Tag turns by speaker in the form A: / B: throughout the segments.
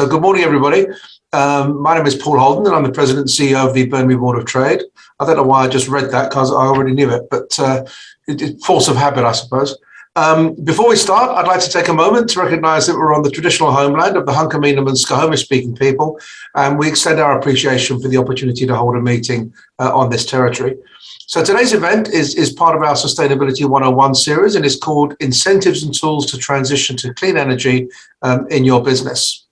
A: good morning, everybody. My name is Paul Holden, and I'm the President and CEO of the Burnaby Board of Trade. I don't know why I just read that because I already knew it, but it's force of habit, I suppose. Before we start, I'd like to take a moment to recognise that we're on the traditional homeland of the Hunkaminam and Skohomish-speaking people, and we extend our appreciation for the opportunity to hold a meeting on this territory. So today's event is part of our Sustainability 101 series and is called Incentives and Tools to Transition to Clean Energy in Your Business.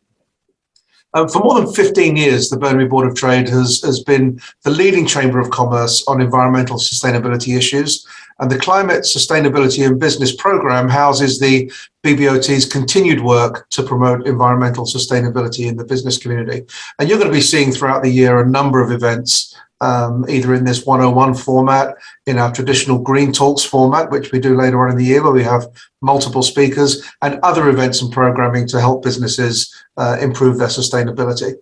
A: For more than 15 years, the Burnaby Board of Trade has been the leading chamber of commerce on environmental sustainability issues, and the Climate Sustainability and Business Programme houses the BBOT's continued work to promote environmental sustainability in the business community. And you're going to be seeing throughout the year a number of events, either in this 101 format, in our traditional Green Talks format, which we do later on in the year, where we have multiple speakers, and other events and programming to help businesses improve their sustainability.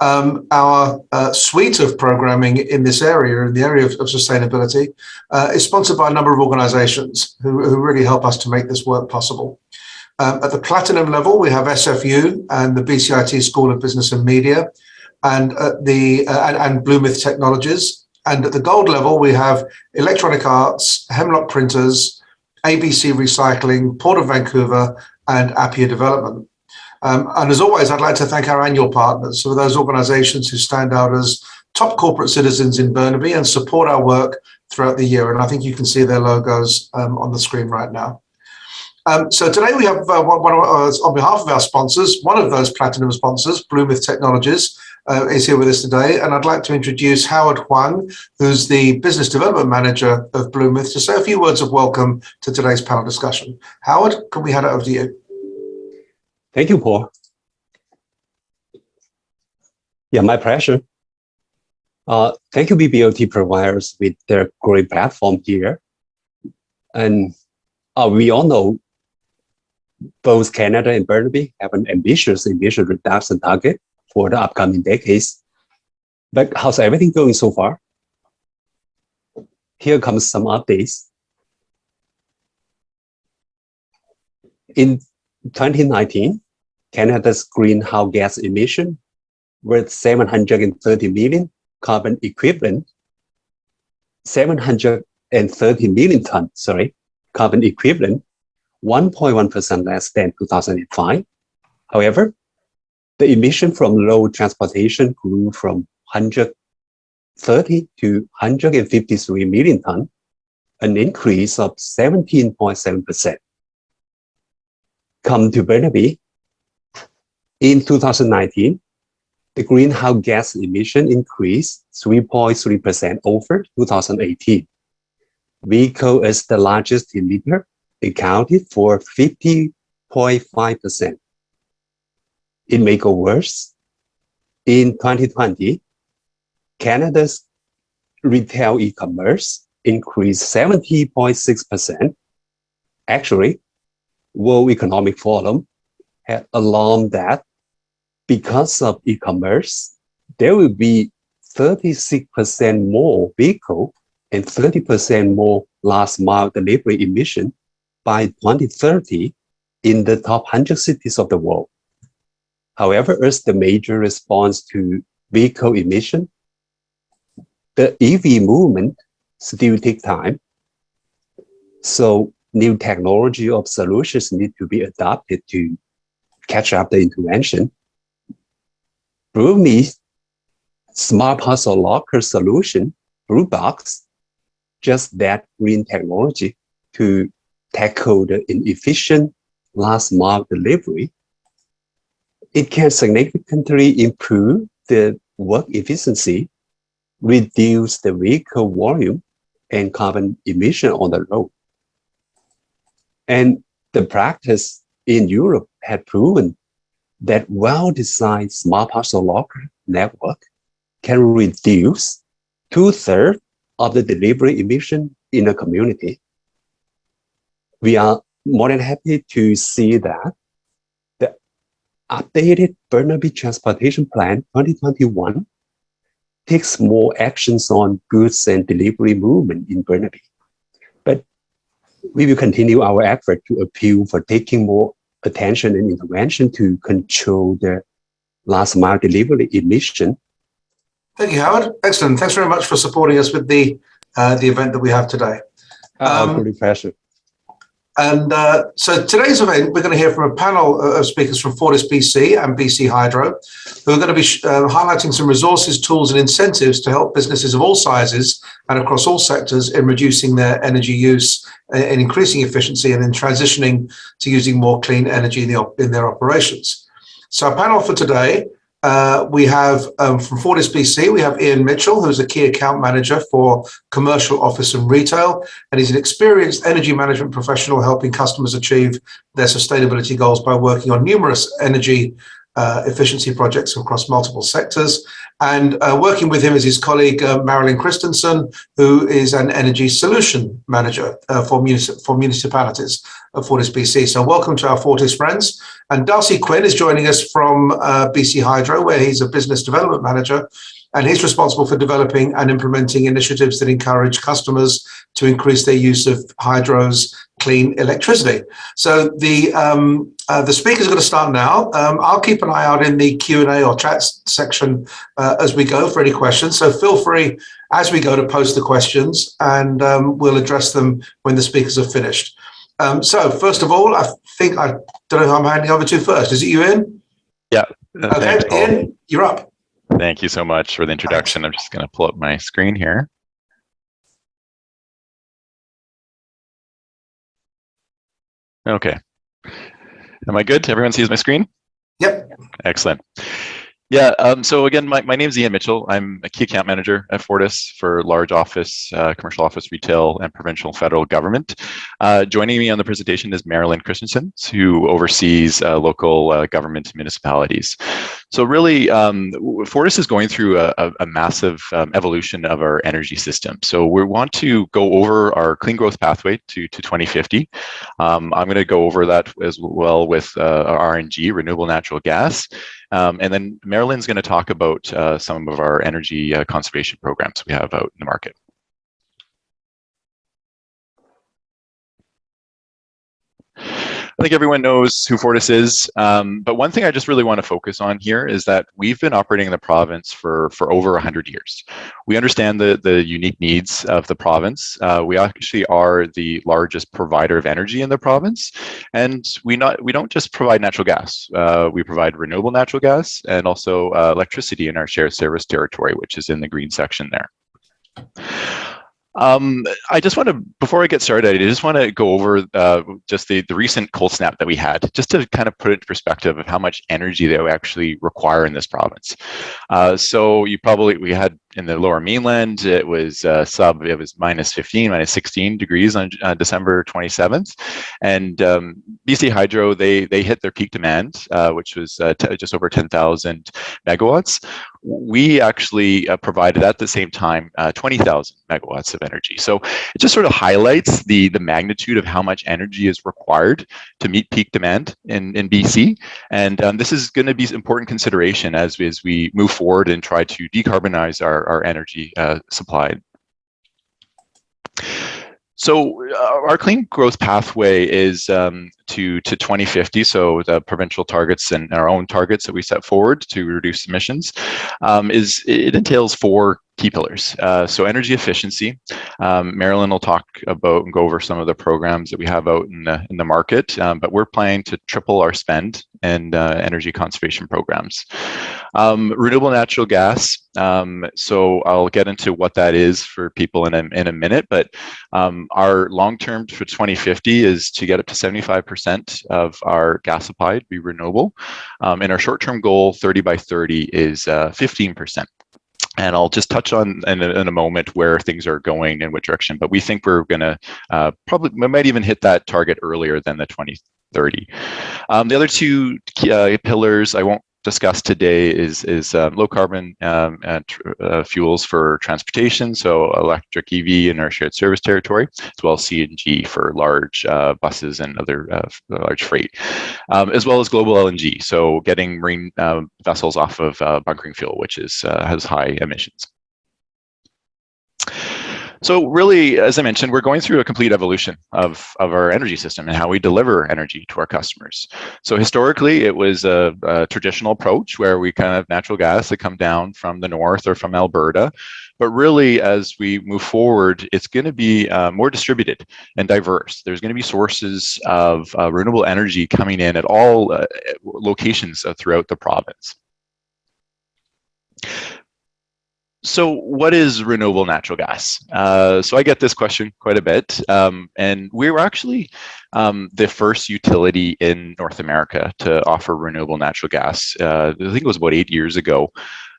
A: Our suite of programming in this area, in the area of sustainability, is sponsored by a number of organisations who really help us to make this work possible. At the platinum level, we have SFU and the BCIT School of Business and Media, and and Bluemouth Technologies. And at the gold level, we have Electronic Arts, Hemlock Printers, ABC Recycling, Port of Vancouver, and Appia Development. And as always, I'd like to thank our annual partners, so those organisations who stand out as top corporate citizens in Burnaby and support our work throughout the year. And I think you can see their logos on the screen right now. So today we have, on behalf of our sponsors, one of those platinum sponsors, Bluemouth Technologies, is here with us today. And I'd like to introduce Howard Huang, who's the Business Development Manager of Bluemouth, to say a few words of welcome to today's panel discussion. Howard, can we hand it over to you?
B: Thank you, Paul. Yeah, my pleasure. Thank you, BBOT providers, with their great platform here. And we all know both Canada and Burnaby have an ambitious emission reduction target for the upcoming decades. But how's everything going so far? Here comes some updates. In 2019, Canada's greenhouse gas emission were 730 million carbon equivalent, 730 million tons, carbon equivalent, 1.1% less than 2005. However, the emission from road transportation grew from 130 to 153 million tons, an increase of 17.7%. Come to Burnaby. In 2019, the greenhouse gas emission increased 3.3% over 2018. Vehicle as the largest emitter accounted for 50.5%. It may go worse. In 2020, Canada's retail e-commerce increased 70.6%. Actually, World Economic Forum had alarmed that because of e-commerce, there will be 36% more vehicle and 30% more last mile delivery emission by 2030 in the top 100 cities of the world. However, as the major response to vehicle emission, the EV movement still takes time. So new technology of solutions need to be adopted to catch up the intervention. Bluemouth's smart parcel locker solution, BlueBox, just that green technology to tackle the inefficient last mile delivery. It can significantly improve the work efficiency, reduce the vehicle volume and carbon emission on the road. And the practice in Europe had proven that well-designed smart parcel locker network can reduce 2/3 of the delivery emission in a community. We are more than happy to see that the updated Burnaby Transportation Plan 2021 takes more actions on goods and delivery movement in Burnaby. But we will continue our effort to appeal for taking more attention and intervention to control the last mile delivery emission.
A: Thank you, Howard. Excellent. Thanks very much for supporting us with the event that we have today.
B: Great pleasure.
A: And so today's event, we're going to hear from a panel of speakers from FortisBC and BC Hydro, who are going to be highlighting some resources, tools and incentives to help businesses of all sizes and across all sectors in reducing their energy use and increasing efficiency and in transitioning to using more clean energy in their operations. So our panel for today, we have from FortisBC, we have Ian Mitchell, who's a key account manager for commercial, office and retail, and he's an experienced energy management professional helping customers achieve their sustainability goals by working on numerous energy efficiency projects across multiple sectors. And working with him is his colleague, Marilyn Christensen, who is an energy solution manager for municipalities of FortisBC. So welcome to our Fortis friends. And Darcy Quinn is joining us from BC Hydro, where he's a business development manager, and he's responsible for developing and implementing initiatives that encourage customers to increase their use of hydro's clean electricity. So the speakers are going to start now. I'll keep an eye out in the Q&A or chat section as we go for any questions. So feel free as we go to post the questions, and we'll address them when the speakers are finished. So first of all, I don't know who I'm handing over to first. Is it you, Ian?
C: Yeah.
A: Okay, Ian, you're up.
C: Thank you so much for the introduction. I'm just going to pull up my screen here. Okay. Am I good? Everyone sees my screen?
A: Yep.
C: Excellent. Yeah, so again, my name is Ian Mitchell. I'm a key account manager at Fortis for large office, commercial office, retail, and provincial and federal government. Joining me on the presentation is Marilyn Christensen, who oversees local government municipalities. So really, Fortis is going through a massive evolution of our energy system. So we want to go over our clean growth pathway to 2050. I'm going to go over that as well with our RNG, renewable natural gas. And then Marilyn's going to talk about some of our energy conservation programs we have out in the market. I think everyone knows who Fortis is, but one thing I just really want to focus on here is that we've been operating in the province for over 100 years. We understand the unique needs of the province. We actually are the largest provider of energy in the province, and we don't just provide natural gas. We provide renewable natural gas and also electricity in our shared service territory, which is in the green section there. I just want to, before I get started, I just want to go over just the recent cold snap that we had, just to kind of put it in perspective of how much energy they actually require in this province. So we had in the lower mainland, it was minus 15, minus 16 degrees on December 27th. And BC Hydro, they hit their peak demand, which was just over 10,000 megawatts. We actually provided at the same time 20,000 megawatts of energy. So it just sort of highlights the magnitude of how much energy is required to meet peak demand in BC. And this is going to be important consideration as we move forward and try to decarbonize our energy supply. So our clean growth pathway is to 2050. So the provincial targets and our own targets that we set forward to reduce emissions it entails 4 key pillars. So energy efficiency. Marilyn will talk about and go over some of the programs that we have out in the market, but we're planning to triple our spend in energy conservation programs. Renewable natural gas. So I'll get into what that is for people in a minute, but our long term for 2050 is to get up to 75% of our gas supply to be renewable. And our short term goal, 30 by 30, is 15%. And I'll just touch on in a moment where things are going in which direction, but we think we're going to we might even hit that target earlier than the 2030. The other 2 pillars I won't discuss today is low carbon fuels for transportation, so electric EV in our shared service territory, as well as CNG for large buses and other large freight, as well as global LNG, so getting marine vessels off of bunkering fuel, which has high emissions. So really, as I mentioned, we're going through a complete evolution of our energy system and how we deliver energy to our customers. So historically, it was a traditional approach where we kind of have natural gas that come down from the north or from Alberta. But really, as we move forward, it's going to be more distributed and diverse. There's going to be sources of renewable energy coming in at all locations throughout the province. So what is renewable natural gas? So I get this question quite a bit, and we were actually the first utility in North America to offer renewable natural gas. I think it was about 8 years ago.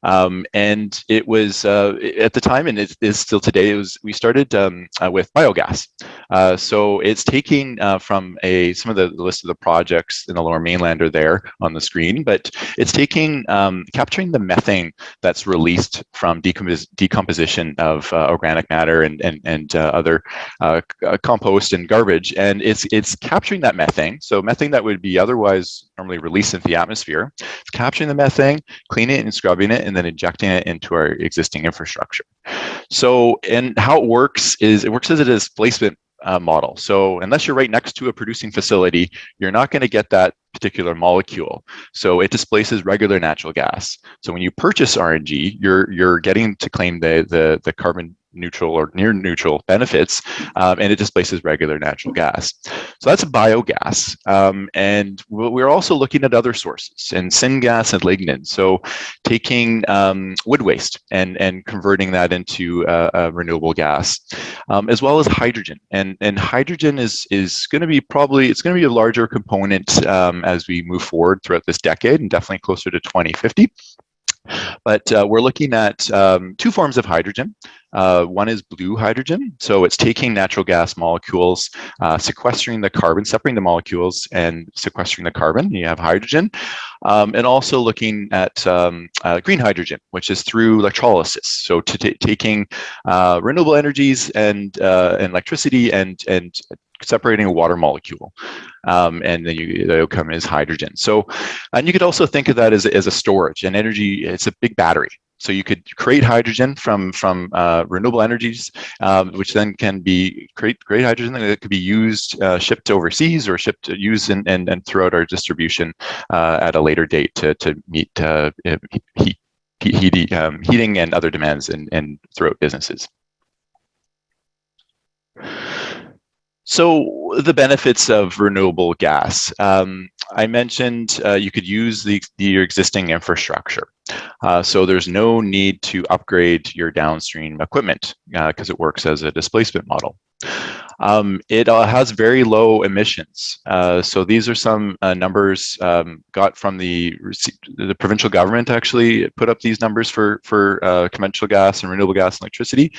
C: And it was at the time, and it is still today, we started with biogas. So it's taking from some of the list of the projects in the Lower Mainland are there on the screen, but it's taking capturing the methane that's released from decomposition of organic matter and other compost and garbage, and it's capturing that methane. So methane that would be otherwise normally released into the atmosphere, it's capturing the methane, cleaning it and scrubbing it, and then injecting it into our existing infrastructure. So, and how it works is it works as a displacement model. So unless you're right next to a producing facility, you're not going to get that particular molecule. So it displaces regular natural gas. So when you purchase RNG, you're getting to claim the carbon neutral or near neutral benefits, and it displaces regular natural gas. So that's biogas. And we're also looking at other sources and syngas and lignin. So taking wood waste and converting that into renewable gas, as well as hydrogen. And hydrogen is going to be it's going to be a larger component as we move forward throughout this decade, and definitely closer to 2050. But we're looking at two forms of hydrogen. One is blue hydrogen. So it's taking natural gas molecules, sequestering the carbon, separating the molecules and sequestering the carbon. You have hydrogen. And also looking at green hydrogen, which is through electrolysis. So taking renewable energies and electricity and separating a water molecule, and then the outcome is hydrogen. So, and you could also think of that as a storage and energy. It's a big battery. So you could create hydrogen from renewable energies, which then can create hydrogen that could be used, shipped overseas or used and throughout our distribution at a later date to meet heating and other demands and throughout businesses. So the benefits of renewable gas. I mentioned you could use your existing infrastructure. So there's no need to upgrade your downstream equipment because it works as a displacement model. It has very low emissions. So these are some numbers got from the provincial government. Actually put up these numbers for conventional gas and renewable gas and electricity.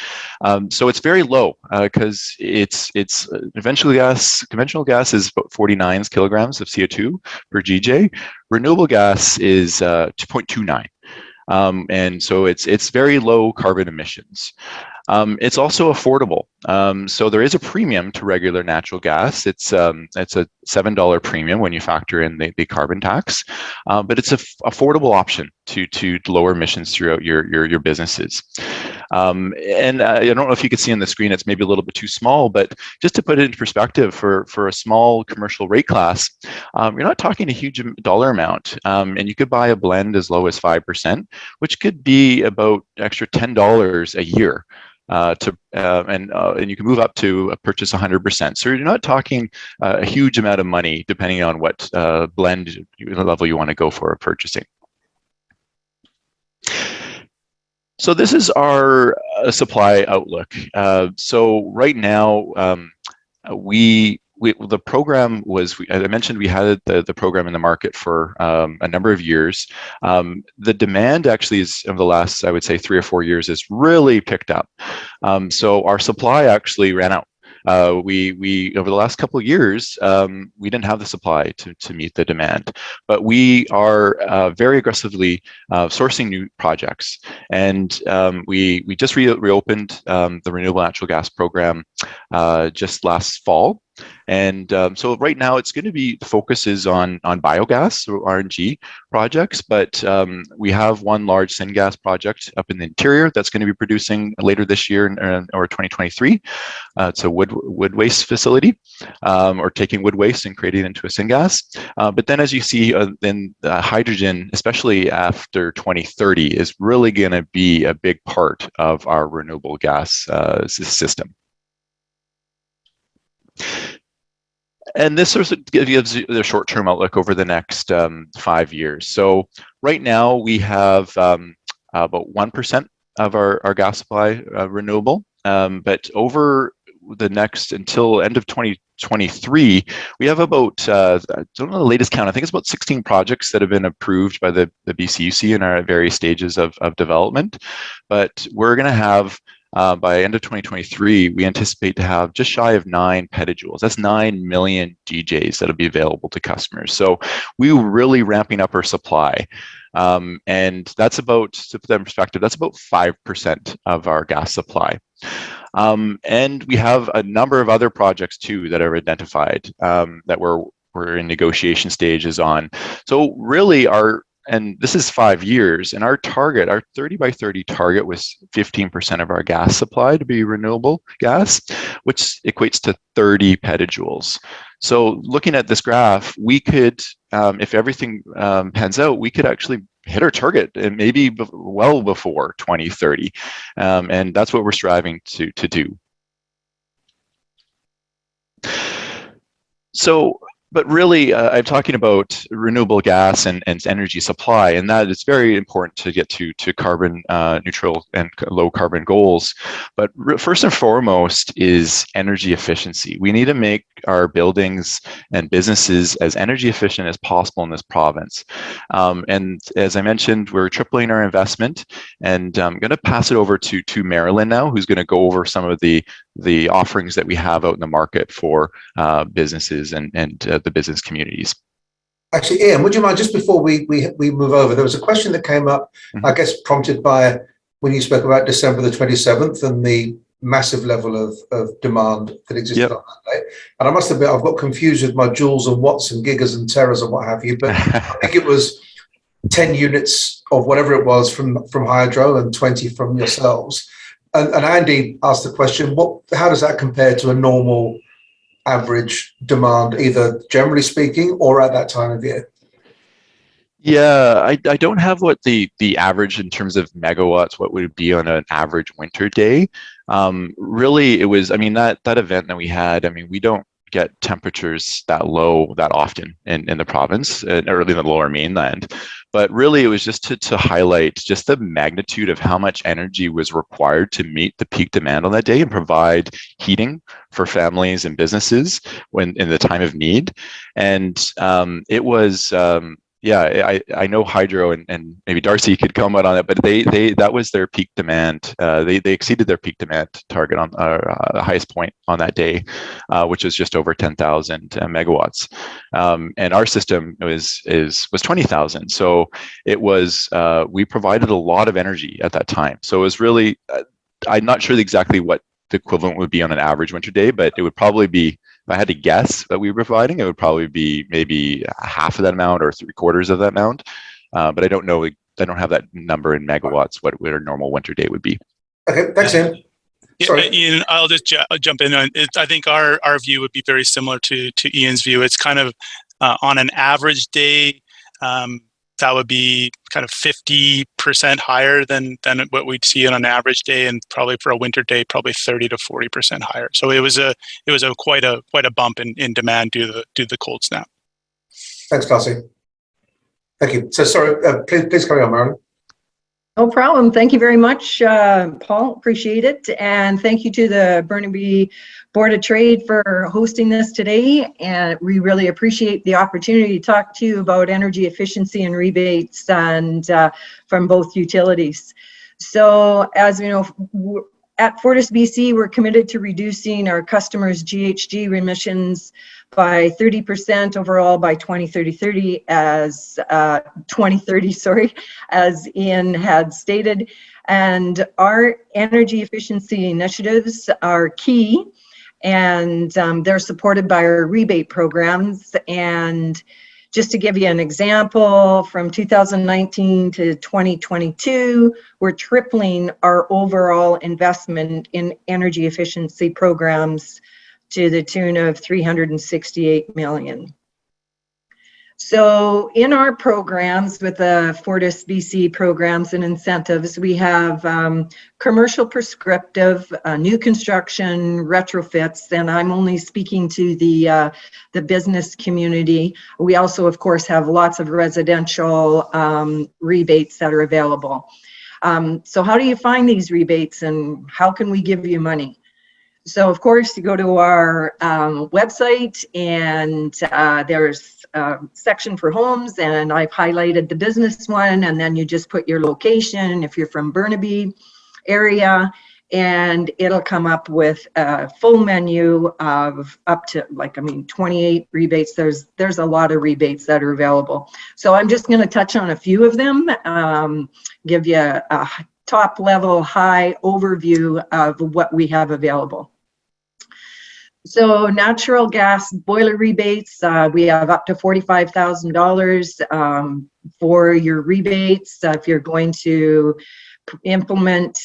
C: So it's very low because it's conventional gas is about 49 kilograms of CO2 per GJ. Renewable gas is 2.29. And so it's very low carbon emissions. It's also affordable. So there is a premium to regular natural gas. It's a $7 premium when you factor in the carbon tax, but it's an affordable option to lower emissions throughout your businesses. And I don't know if you can see on the screen, it's maybe a little bit too small, but just to put it into perspective, for a small commercial rate class, you're not talking a huge dollar amount, and you could buy a blend as low as 5%, which could be about extra $10 a year. And you can move up to purchase 100%. So you're not talking a huge amount of money, depending on what blend level you want to go for purchasing. So this is our supply outlook. So right now, the program was, as I mentioned, we had the program in the market for a number of years. The demand actually is, over the last, I would say, 3 or 4 years, has really picked up. So our supply actually ran out. We over the last couple of years, we didn't have the supply to meet the demand, but we are very aggressively sourcing new projects, and we just reopened the renewable natural gas program just last fall. And so right now it's going to be, the focus is on biogas or RNG projects, but we have one large syngas project up in the interior that's going to be producing later this year or 2023. It's a wood waste facility, or taking wood waste and creating it into a syngas. But then as you see, then hydrogen, especially after 2030, is really going to be a big part of our renewable gas system. And this sort of gives you the short-term outlook over the next 5 years. So right now we have about 1% of our gas supply renewable, but over the next, until end of 2023, we have about, I don't know the latest count, I think it's about 16 projects that have been approved by the BCUC and are at various stages of development. But we're going to have, by end of 2023, we anticipate to have just shy of 9 petajoules. That's 9 million GJs that'll be available to customers. So we're really ramping up our supply. And that's about, to put that in perspective, that's about 5% of our gas supply. And we have a number of other projects too that are identified, that we're in negotiation stages on. So really and this is 5 years, and our target, our 30 by 30 target, was 15% of our gas supply to be renewable gas, which equates to 30 petajoules. So looking at this graph, we could, if everything pans out, we could actually hit our target, and maybe well before 2030. And that's what we're striving to do. So, but really, I'm talking about renewable gas and energy supply, and that it's very important to get to carbon neutral and low carbon goals. But first and foremost is energy efficiency. We need to make our buildings and businesses as energy efficient as possible in this province. And as I mentioned, we're tripling our investment, and I'm going to pass it over to Marilyn now, who's going to go over some of the offerings that we have out in the market for businesses and the business communities.
A: Actually, Ian, would you mind, just before we move over, there was a question that came up, I guess prompted by when you spoke about December the 27th and the massive level of demand that existed on that day. And I must admit, I've got confused with my joules and watts and gigas and teras and what have you, but I think it was 10 units of whatever it was from hydro and 20 from yourselves. And Andy asked the question, how does that compare to a normal average demand, either generally speaking or at that time of year?
C: Yeah, I don't have what the average in terms of megawatts, what would it be on an average winter day. Really, it was, I mean, that event that we had, I mean, we don't get temperatures that low that often in the province, or in the lower mainland. But really, it was just to highlight just the magnitude of how much energy was required to meet the peak demand on that day and provide heating for families and businesses when in the time of need. And it was, I know hydro and maybe Darcy could comment on it, but they that was their peak demand. They exceeded their peak demand target on the highest point on that day, which was just over 10,000 megawatts. And our system was 20,000. So it was, we provided a lot of energy at that time. So it was really, I'm not sure exactly what the equivalent would be on an average winter day, but it would probably be, if I had to guess that we were providing, it would probably be maybe half of that amount or 3/4 of that amount. But I don't know, I don't have that number in megawatts, what a normal winter day would be.
A: Okay, thanks, Ian. Sorry.
D: Ian, I'll just jump in on it. I think our view would be very similar to Ian's view. It's kind of on an average day, that would be kind of 50% higher than what we'd see on an average day, and probably for a winter day, probably 30 to 40% higher. So it was quite a bump in demand due to the cold snap.
A: Thanks, Darcy. Thank you. So sorry, please carry on, Marilyn.
E: No problem. Thank you very much, Paul. Appreciate it. And thank you to the Burnaby Board of Trade for hosting this today. And we really appreciate the opportunity to talk to you about energy efficiency and rebates and from both utilities. So as you know, at FortisBC, we're committed to reducing our customers' GHG emissions by 30% overall by 2030, as Ian had stated. And our energy efficiency initiatives are key, and they're supported by our rebate programs. And just to give you an example, from 2019 to 2022, we're tripling our overall investment in energy efficiency programs to the tune of $368 million. So in our programs with the FortisBC programs and incentives, we have commercial prescriptive, new construction, retrofits, and I'm only speaking to the business community. We also, of course, have lots of residential rebates that are available. So how do you find these rebates, and how can we give you money? So, of course, you go to our website, and there's a section for homes, and I've highlighted the business one, and then you just put your location if you're from Burnaby area, and it'll come up with a full menu of up to 28 rebates. There's a lot of rebates that are available. So I'm just going to touch on a few of them, give you a top level high overview of what we have available. So natural gas boiler rebates, we have up to $45,000 for your rebates if you're going to implement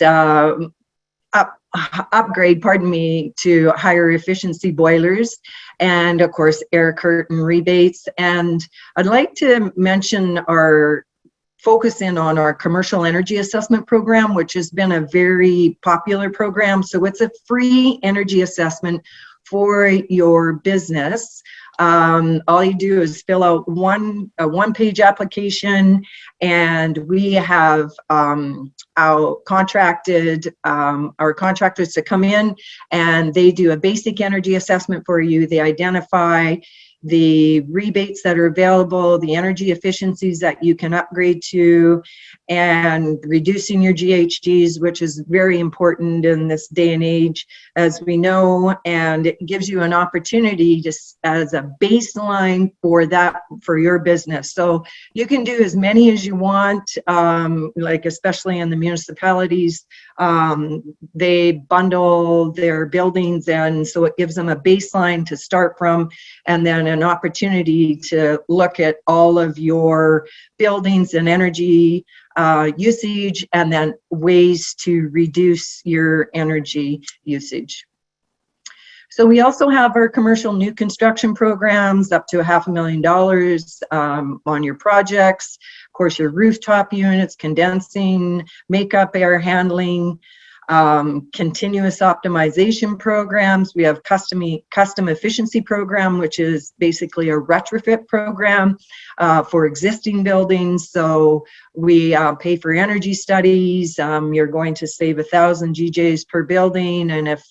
E: upgrade to higher efficiency boilers, and of course air curtain rebates. And I'd like to mention focus in on our commercial energy assessment program, which has been a very popular program. So it's a free energy assessment for your business. All you do is fill out a one-page application, and we have our contractors to come in, and they do a basic energy assessment for you. They identify the rebates that are available, the energy efficiencies that you can upgrade to, and reducing your GHGs, which is very important in this day and age, as we know, and it gives you an opportunity as a baseline for your business. So you can do as many as you want, especially in the municipalities, they bundle their buildings, and so it gives them a baseline to start from, and then an opportunity to look at all of your buildings and energy usage, and then ways to reduce your energy usage. So we also have our commercial new construction programs up to $500,000 on your projects. Of course, your rooftop units, condensing, makeup, air handling, continuous optimization programs. We have custom efficiency program, which is basically a retrofit program for existing buildings. So we pay for energy studies. You're going to save 1,000 GJs per building, and if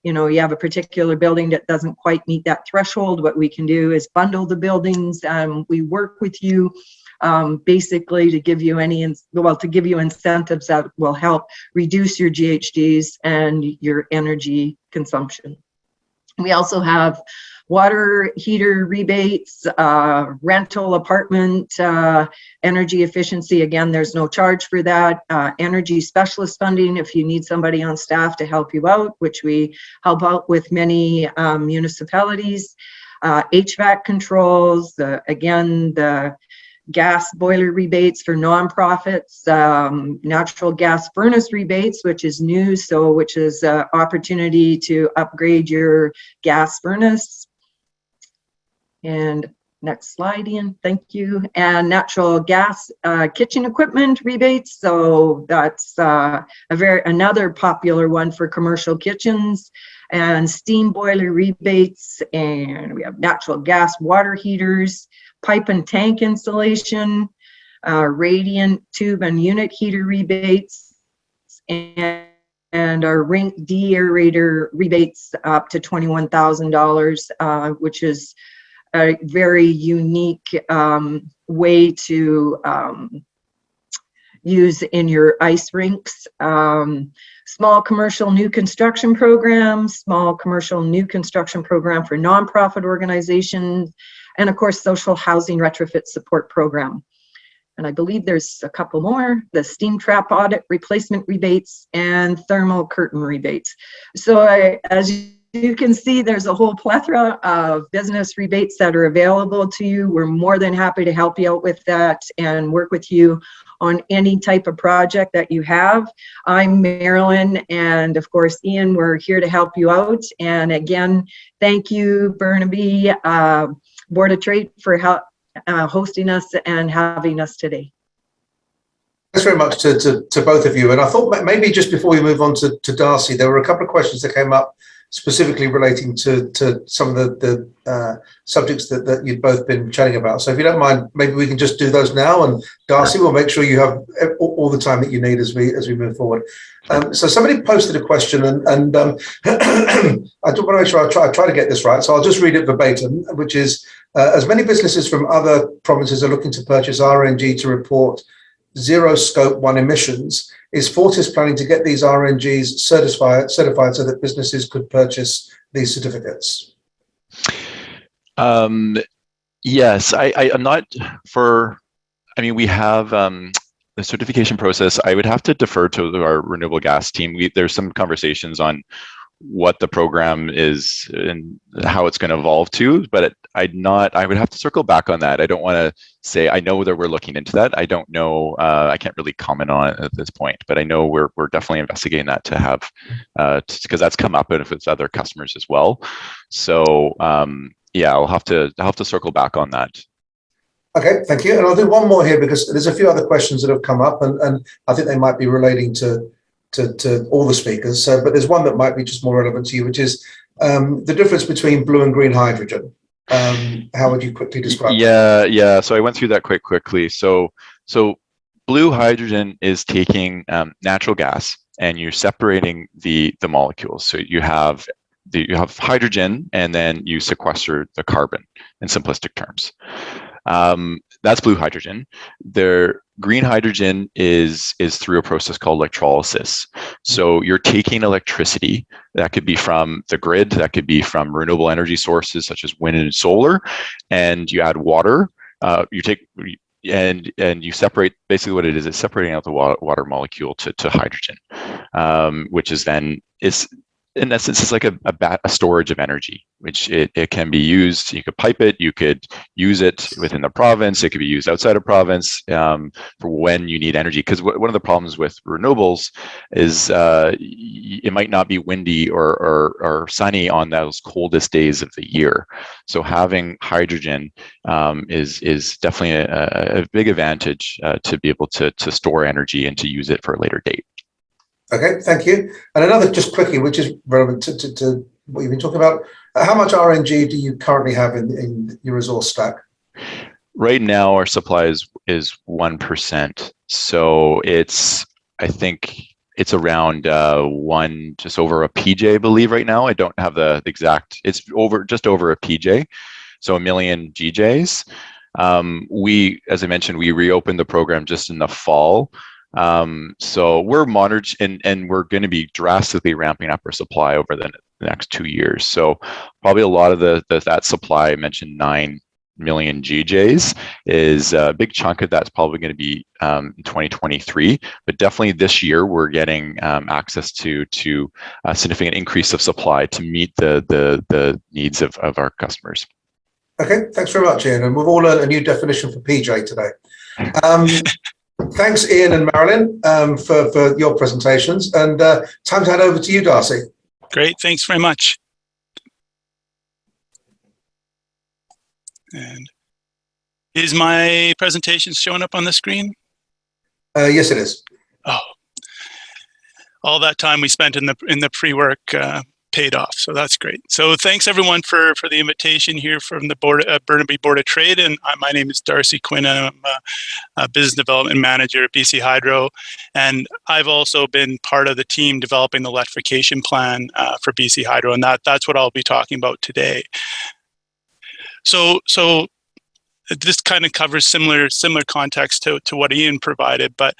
E: you have a particular building that doesn't quite meet that threshold, what we can do is bundle the buildings. We work with you basically to give you incentives that will help reduce your GHGs and your energy consumption. We also have water heater rebates, rental apartment, energy efficiency. Again, there's no charge for that. Energy specialist funding if you need somebody on staff to help you out, which we help out with many municipalities. HVAC controls, the gas boiler rebates for nonprofits, natural gas furnace rebates, which is new, which is an opportunity to upgrade your gas furnace. And next slide, Ian, thank you. And natural gas kitchen equipment rebates. So that's another popular one for commercial kitchens. And steam boiler rebates, and we have natural gas water heaters, pipe and tank installation, radiant tube and unit heater rebates, and our rink deaerator rebates up to $21,000, which is a very unique way to use in your ice rinks. Small commercial new construction program, small commercial new construction program for nonprofit organizations, and of course, social housing retrofit support program. And I believe there's a couple more, the steam trap audit replacement rebates and thermal curtain rebates. So as you can see, there's a whole plethora of business rebates that are available to you. We're more than happy to help you out with that and work with you on any type of project that you have. I'm Marilyn, and of course, Ian, we're here to help you out. And again, thank you, Burnaby Board of Trade, for hosting us and having us today.
A: Thanks very much to both of you. And I thought maybe just before we move on to Darcy, there were a couple of questions that came up specifically relating to some of the subjects that you've both been chatting about. So if you don't mind, maybe we can just do those now. And Darcy, we'll make sure you have all the time that you need as we move forward. So somebody posted a question, and I do want to make sure I try to get this right. So I'll just read it verbatim, which is, as many businesses from other provinces are looking to purchase RNG to report zero scope 1 emissions, is Fortis planning to get these RNGs certified so that businesses could purchase these certificates?
C: Yes, I'm not for, I mean, we have the certification process. I would have to defer to our renewable gas team. There's some conversations on what the program is and how it's going to evolve to, but I would have to circle back on that. I don't want to say, I know that we're looking into that. I don't know, I can't really comment on it at this point, but I know we're definitely investigating that to have, because that's come up with other customers as well. So yeah, I'll have to circle back on that.
A: Okay, thank you. And I'll do one more here because there's a few other questions that have come up, and I think they might be relating to all the speakers. So, but there's one that might be just more relevant to you, which is the difference between blue and green hydrogen. How would you quickly describe that?
C: Yeah. So I went through that quite quickly. So blue hydrogen is taking natural gas and you're separating the molecules. So you have hydrogen and then you sequester the carbon in simplistic terms. That's blue hydrogen. Their green hydrogen is through a process called electrolysis. So you're taking electricity that could be from the grid, that could be from renewable energy sources such as wind and solar, and you add water. You take and you separate. Basically, what it is separating out the water molecule to hydrogen, which is then in essence, it's like a storage of energy, which it can be used. You could pipe it, you could use it within the province, it could be used outside of province for when you need energy. Because one of the problems with renewables is it might not be windy or sunny on those coldest days of the year. So having hydrogen is definitely a big advantage to be able to store energy and to use it for a later date.
A: Okay, thank you. And another, just quickly, which is relevant to what you've been talking about, how much RNG do you currently have in your resource stack?
C: Right now, our supply is 1%. So I think it's around just over a PJ, I believe, right now. I don't have the exact, it's just over a PJ, so 1 million GJs. As I mentioned, we reopened the program just in the fall. So we're monitoring and we're going to be drastically ramping up our supply over the next 2 years. So probably a lot of that supply, I mentioned 9 million GJs, is a big chunk of that's probably going to be in 2023. But definitely this year we're getting access to a significant increase of supply to meet the needs of our customers.
A: Okay, thanks very much, Ian. And we've all learned a new definition for PJ today. Thanks, Ian and Marilyn, for your presentations. And time to hand over to you, Darcy.
D: Great, thanks very much. And is my presentation showing up on the screen?
A: Yes, it is.
D: Oh, all that time we spent in the pre-work paid off, so that's great. So thanks everyone for the invitation here from the Burnaby Board of Trade, and my name is Darcy Quinn, and I'm a business development manager at BC Hydro, and I've also been part of the team developing the Electrification Plan for BC Hydro, and that's what I'll be talking about today. So this kind of covers similar context to what Ian provided, but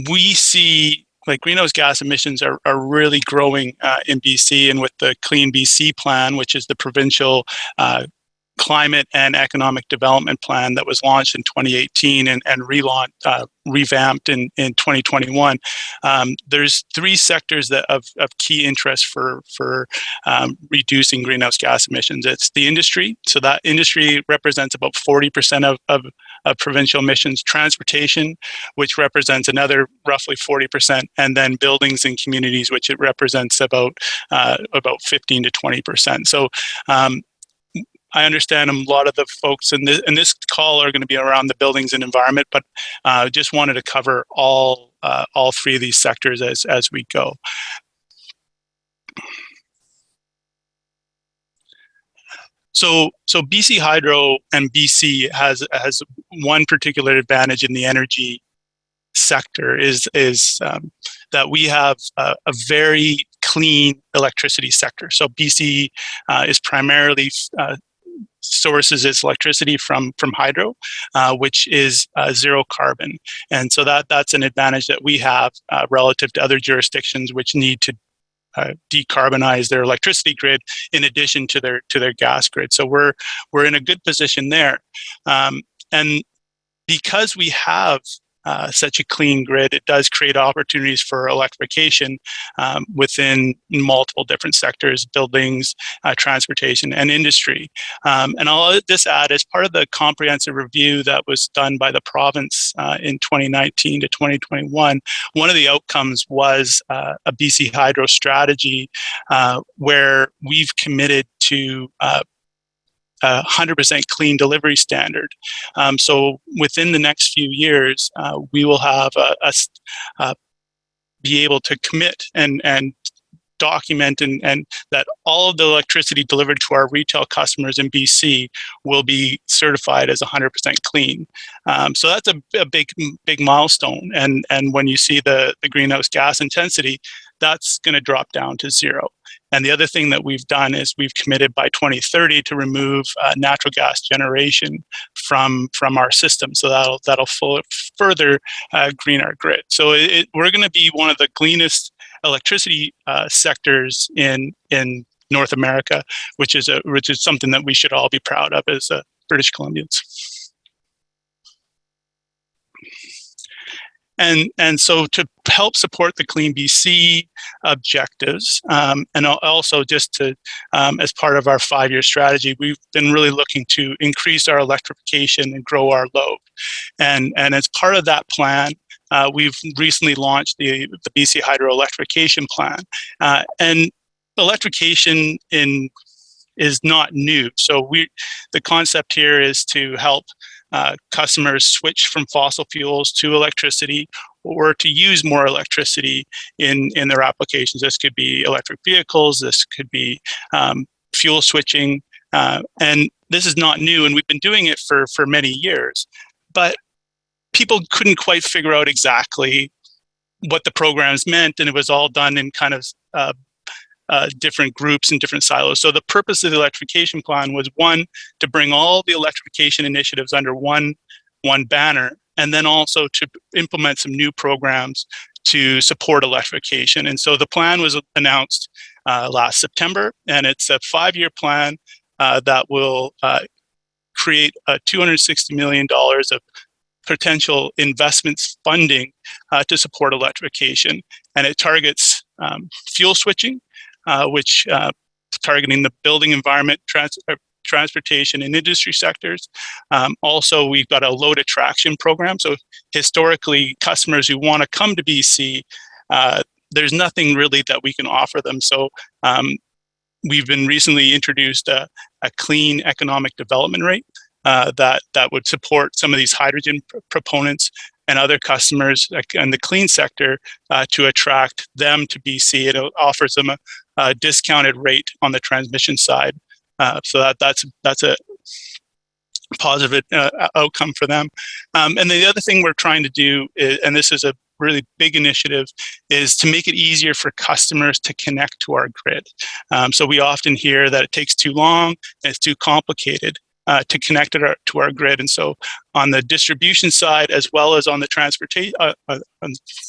D: we see like greenhouse gas emissions are really growing in BC, and with the Clean BC Plan, which is the provincial climate and economic development plan that was launched in 2018 and revamped in 2021, there's three sectors that of key interest for reducing greenhouse gas emissions. It's the industry, so that industry represents about 40% of provincial emissions. Transportation, which represents another roughly 40%, and then buildings and communities, which it represents about 15 to 20%. So I understand a lot of the folks in this call are going to be around the buildings and environment, but just wanted to cover all three of these sectors as we go. So BC Hydro and BC has one particular advantage in the energy sector is that we have a very clean electricity sector. So BC is primarily sources its electricity from hydro, which is zero carbon, and so that's an advantage that we have relative to other jurisdictions which need to decarbonize their electricity grid in addition to their gas grid. So we're in a good position there, and because we have such a clean grid, it does create opportunities for electrification within multiple different sectors: buildings, transportation, and industry. And I'll just add, as part of the comprehensive review that was done by the province in 2019 to 2021, one of the outcomes was a BC Hydro strategy where we've committed to 100% clean delivery standard. So within the next few years, we will have be able to commit and document and that all of the electricity delivered to our retail customers in BC will be certified as 100% clean. So that's a big milestone. And when you see the greenhouse gas intensity, that's going to drop down to zero. And the other thing that we've done is we've committed by 2030 to remove natural gas generation from our system. So that'll further green our grid. So we're going to be one of the cleanest electricity sectors in North America, which is something that we should all be proud of as British Columbians. And so to help support the Clean BC objectives, and also just to, as part of our 5-year strategy, we've been really looking to increase our electrification and grow our load. And as part of that plan, we've recently launched the BC Hydro Electrification Plan. And electrification is not new. So the concept here is to help customers switch from fossil fuels to electricity, or to use more electricity in their applications. This could be electric vehicles, this could be fuel switching, and this is not new, and we've been doing it for many years. But people couldn't quite figure out exactly what the programs meant, and it was all done in kind of different groups and different silos. So the purpose of the electrification plan was, one, to bring all the electrification initiatives under one banner, and then also to implement some new programs to support electrification. And so the plan was announced last September, and it's a 5-year plan that will create $260 million of potential investments funding to support electrification. And it targets fuel switching, which targeting the building environment, transportation and industry sectors. Also, we've got a load attraction program. So historically, customers who want to come to BC, there's nothing really that we can offer them. So we've been recently introduced a clean economic development rate that would support some of these hydrogen proponents and other customers in the clean sector to attract them to BC. It offers them a discounted rate on the transmission side. So that's a positive outcome for them. And the other thing we're trying to do, and this is a really big initiative, is to make it easier for customers to connect to our grid. So we often hear that it takes too long and it's too complicated to connect to our grid. And so on the distribution side, as well as on the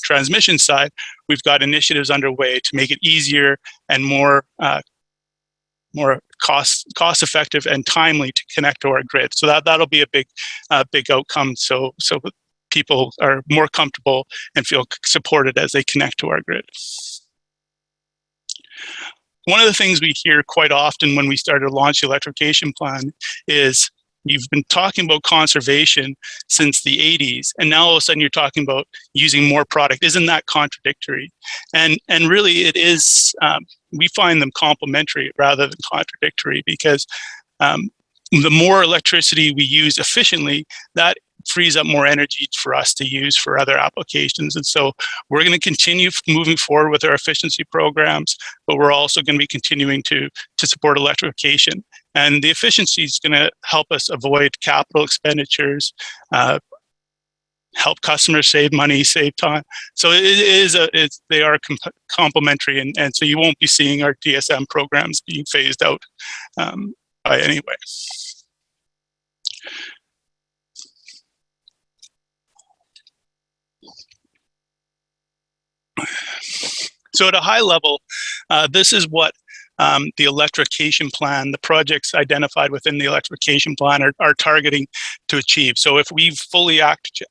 D: transmission side, we've got initiatives underway to make it easier and more more cost effective and timely to connect to our grid. So that'll be a big outcome. So people are more comfortable and feel supported as they connect to our grid. One of the things we hear quite often when we started to launch the Electrification Plan is, you've been talking about conservation since the 80s, and now all of a sudden you're talking about using more product. Isn't that contradictory? And really it is. We find them complementary rather than contradictory, because the more electricity we use efficiently, that frees up more energy for us to use for other applications. And so we're going to continue moving forward with our efficiency programs, but we're also going to be continuing to support electrification. And the efficiency is going to help us avoid capital expenditures, help customers save money, save time. So they are complementary, and so you won't be seeing our DSM programs being phased out by any way. So at a high level, this is what the Electrification Plan, the projects identified within the Electrification Plan are targeting to achieve. So if we fully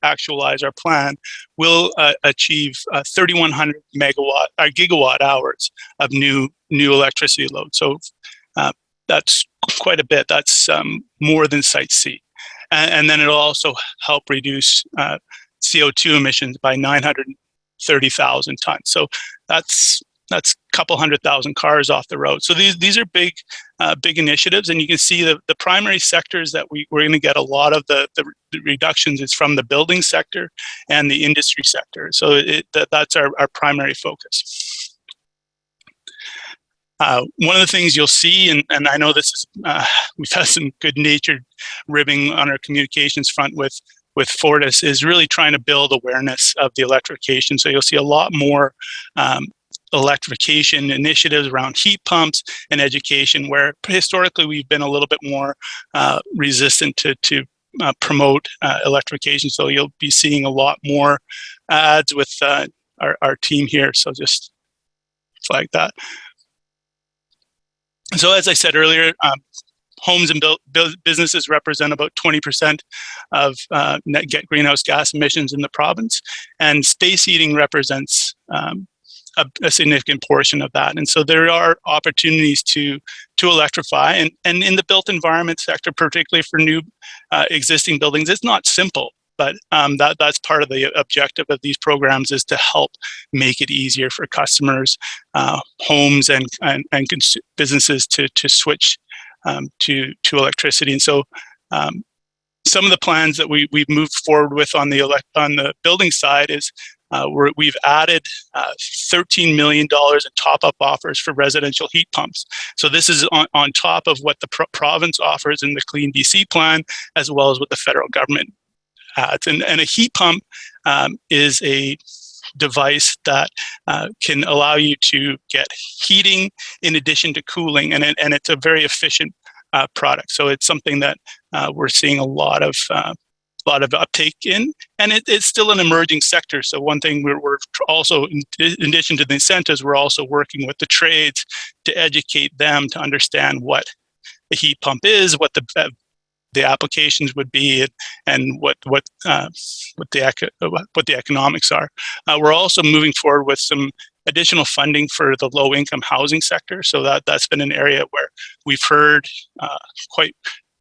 D: actualize our plan, we'll achieve 3,100 gigawatt hours of new electricity load. So that's quite a bit. That's more than Site C. And then it'll also help reduce CO2 emissions by 930,000 tons. So that's a couple 100,000 cars off the road. So these are big initiatives, and you can see the primary sectors that we're going to get a lot of the reductions is from the building sector and the industry sector. So that's our primary focus. One of the things you'll see, and I know this is, we've had some good-natured ribbing on our communications front with Fortis, is really trying to build awareness of the electrification. So you'll see a lot more electrification initiatives around heat pumps and education, where historically we've been a little bit more resistant to promote electrification. So you'll be seeing a lot more ads with our team here. So just flag that. So as I said earlier, homes and businesses represent about 20% of net greenhouse gas emissions in the province, and space heating represents a significant portion of that. And so there are opportunities to electrify, and in the built environment sector, particularly for new existing buildings, it's not simple, but that's part of the objective of these programs, is to help make it easier for customers, homes and businesses to switch to electricity. And so some of the plans that we've moved forward with on the building side is we've added $13 million in top-up offers for residential heat pumps. So this is on top of what the province offers in the Clean BC plan, as well as what the federal government adds. And a heat pump is a device that can allow you to get heating in addition to cooling, and it's a very efficient product. So it's something that we're seeing a lot of uptake in, and it's still an emerging sector. So one thing we're also, in addition to the incentives, we're also working with the trades to educate them to understand what a heat pump is, what the applications would be, and what the economics are. We're also moving forward with some additional funding for the low-income housing sector. So that's been an area where we've heard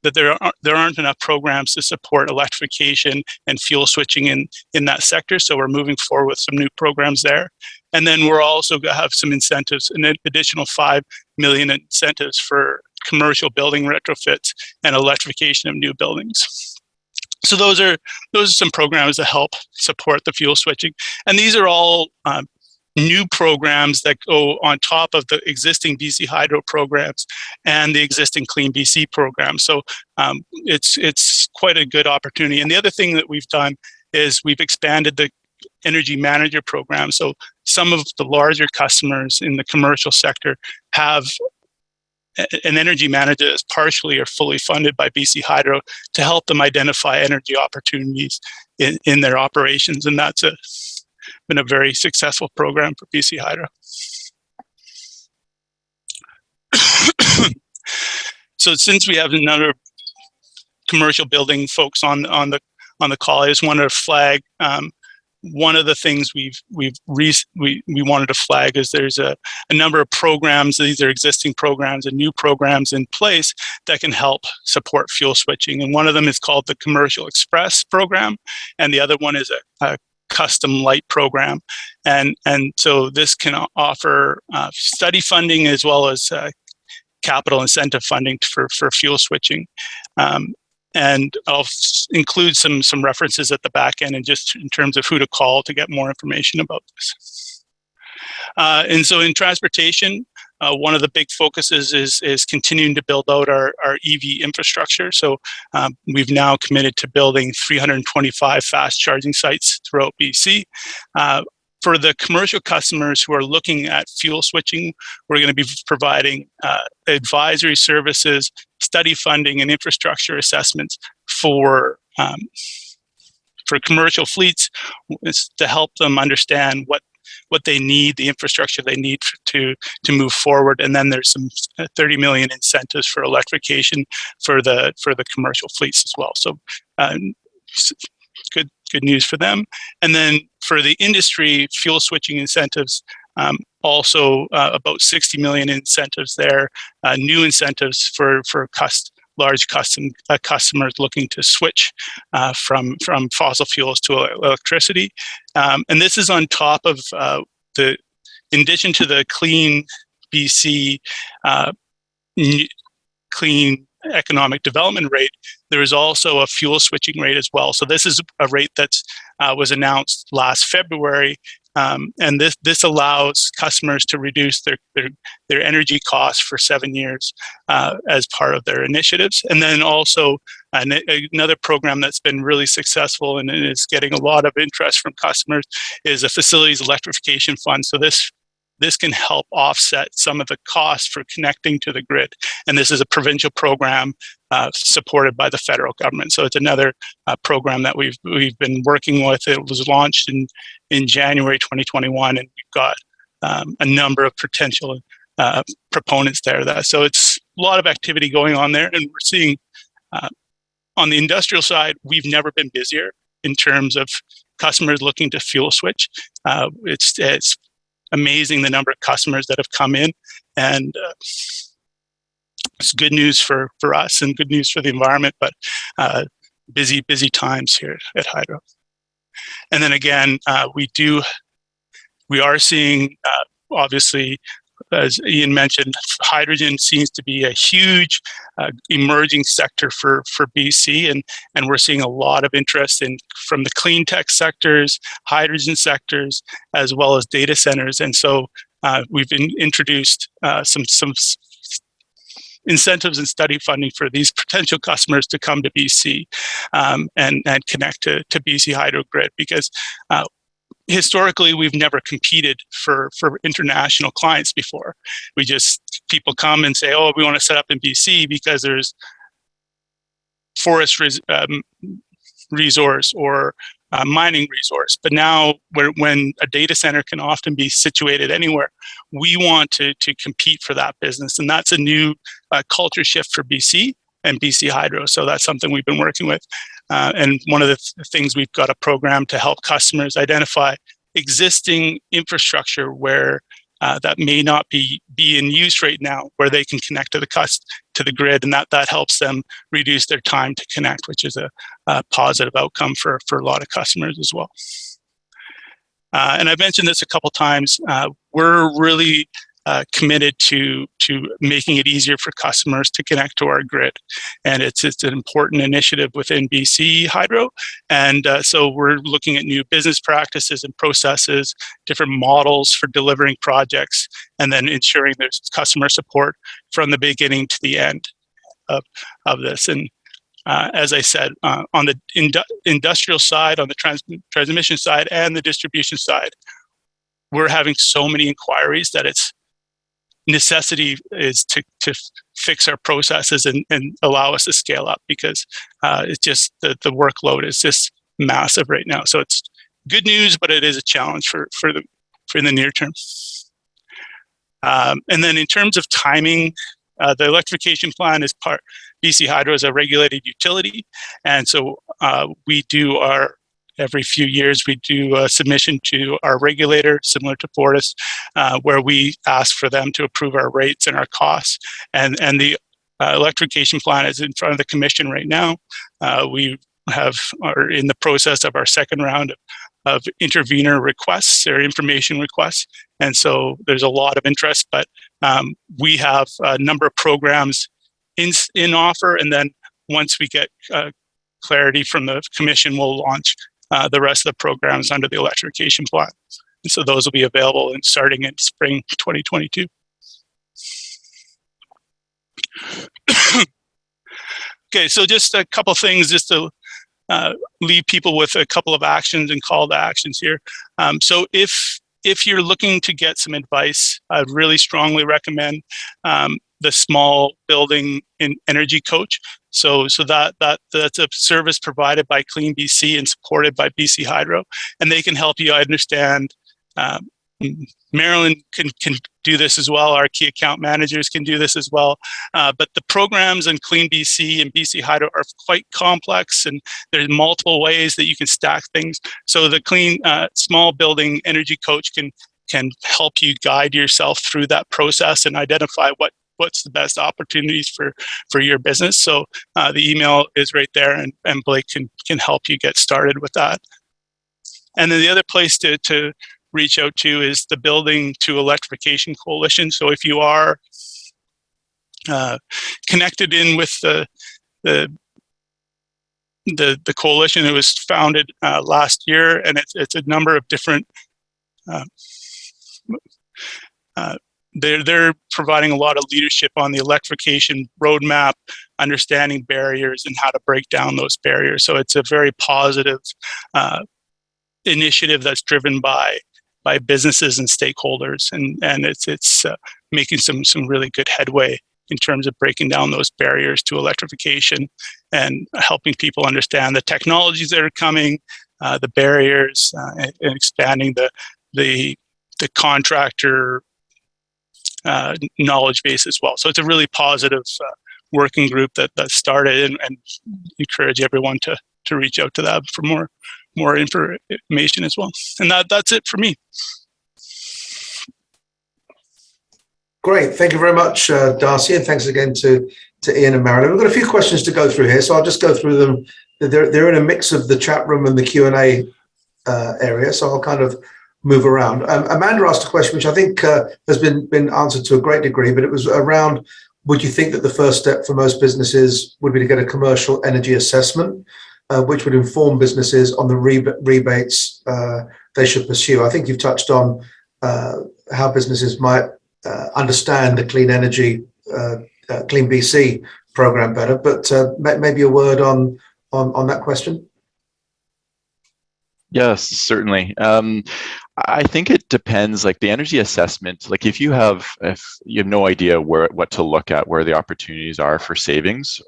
D: that there aren't enough programs to support electrification and fuel switching in that sector. So we're moving forward with some new programs there. And then we're also going to have some incentives, an additional $5 million incentives for commercial building retrofits and electrification of new buildings. So those are some programs that help support the fuel switching. And these are all new programs that go on top of the existing BC Hydro programs and the existing Clean BC program. So it's quite a good opportunity. And the other thing that we've done is we've expanded the Energy Manager program. So some of the larger customers in the commercial sector have an energy manager that's partially or fully funded by BC Hydro to help them identify energy opportunities in their operations. And that's been a very successful program for BC Hydro. So since we have another commercial building folks on the call, I just wanted to flag one of the things we wanted to flag is there's a number of programs. These are existing programs and new programs in place that can help support fuel switching. And one of them is called the Commercial Express program, and the other one is a Custom Light program. And so this can offer study funding as well as capital incentive funding for fuel switching. And I'll include some references at the back end, and just in terms of who to call to get more information about this. And so in transportation, one of the big focuses is continuing to build out our EV infrastructure. So we've now committed to building 325 fast charging sites throughout BC. For the commercial customers who are looking at fuel switching, we're going to be providing advisory services, study funding, and infrastructure assessments for commercial fleets to help them understand what they need, the infrastructure they need to move forward. And then there's some 30 million incentives for electrification for the commercial fleets as well. So good news for them. And then for the industry, fuel switching incentives, also about 60 million incentives there, new incentives for large customers looking to switch from fossil fuels to electricity. And this is on top of in addition to the Clean BC Clean Economic Development rate, there is also a fuel switching rate as well. So this is a rate that was announced last February, and this allows customers to reduce their energy costs for 7 years as part of their initiatives. And then also another program that's been really successful and is getting a lot of interest from customers is a facilities electrification fund. So this can help offset some of the costs for connecting to the grid. And this is a provincial program supported by the federal government. So it's another program that we've been working with. It was launched in January 2021, and we've got a number of potential proponents there. So it's a lot of activity going on there. And we're seeing on the industrial side, we've never been busier in terms of customers looking to fuel switch. It's amazing the number of customers that have come in, and it's good news for us and good news for the environment, but busy times here at Hydro. And then again, we are seeing, obviously, as Ian mentioned, hydrogen seems to be a huge emerging sector for BC, and we're seeing a lot of interest from the clean tech sectors, hydrogen sectors, as well as data centers. And so we've introduced some incentives and study funding for these potential customers to come to BC and connect to BC Hydro grid, because historically, we've never competed for international clients before. People come and say, oh, we want to set up in BC because there's forest resource or mining resource. But now, when a data center can often be situated anywhere, we want to compete for that business. And that's a new culture shift for BC and BC Hydro. So that's something we've been working with. And one of the things, we've got a program to help customers identify existing infrastructure where that may not be in use right now, where they can connect to the grid, and that helps them reduce their time to connect, which is a positive outcome for a lot of customers as well. And I've mentioned this a couple times. We're really committed to making it easier for customers to connect to our grid. And it's an important initiative within BC Hydro. And so we're looking at new business practices and processes, different models for delivering projects, and then ensuring there's customer support from the beginning to the end of this. And as I said, on the industrial side, on the transmission side, and the distribution side, we're having so many inquiries that it's necessity is to fix our processes and allow us to scale up, because it's just the workload is just massive right now. So it's good news, but it is a challenge for the near term. And then in terms of timing, The electrification plan is BC Hydro is a regulated utility. And so we do every few years, we do a submission to our regulator, similar to Fortis, where we ask for them to approve our rates and our costs. And the electrification plan is in front of the commission right now. We are in the process of our second round of intervener requests or information requests. And so there's a lot of interest, but we have a number of programs in offer. And then once we get clarity from the commission, we'll launch the rest of the programs under the electrification plan. And so those will be available starting in spring 2022. Okay, so just a couple things just to leave people with a couple of actions and call to actions here. So if you're looking to get some advice, I'd really strongly recommend the small building energy coach. So that's a service provided by Clean BC and supported by BC Hydro, and they can help you understand. Marilyn can do this as well. Our key account managers can do this as well. But the programs in Clean BC and BC Hydro are quite complex, and there's multiple ways that you can stack things. So the Clean Small Building Energy Coach can help you guide yourself through that process and identify what's the best opportunities for your business. So the email is right there, and Blake can help you get started with that. And then the other place to reach out to is the Building to Electrification Coalition. So if you are connected in with the coalition, it was founded last year, and it's a number of different. They're providing a lot of leadership on the electrification roadmap, understanding barriers and how to break down those barriers. So it's a very positive initiative that's driven by businesses and stakeholders, and it's making some really good headway in terms of breaking down those barriers to electrification and helping people understand the technologies that are coming, the barriers, and expanding the contractor knowledge base as well. So it's a really positive working group that started, and encourage everyone to reach out to that for more information as well. And that's it for me.
A: Great. Thank you very much, Darcy. And thanks again to Ian and Marilyn. We've got a few questions to go through here, so I'll just go through them. They're in a mix of the chat room and the Q&A area, so I'll kind of move around. Amanda asked a question which I think has been answered to a great degree, but it was around, would you think that the first step for most businesses would be to get a commercial energy assessment, which would inform businesses on the rebates they should pursue? I think you've touched on how businesses might understand the clean energy, Clean BC program better, but maybe a word on that question.
C: Yes, certainly. I think it depends, like the energy assessment, like if you have no idea what to look at, where the opportunities are for savings,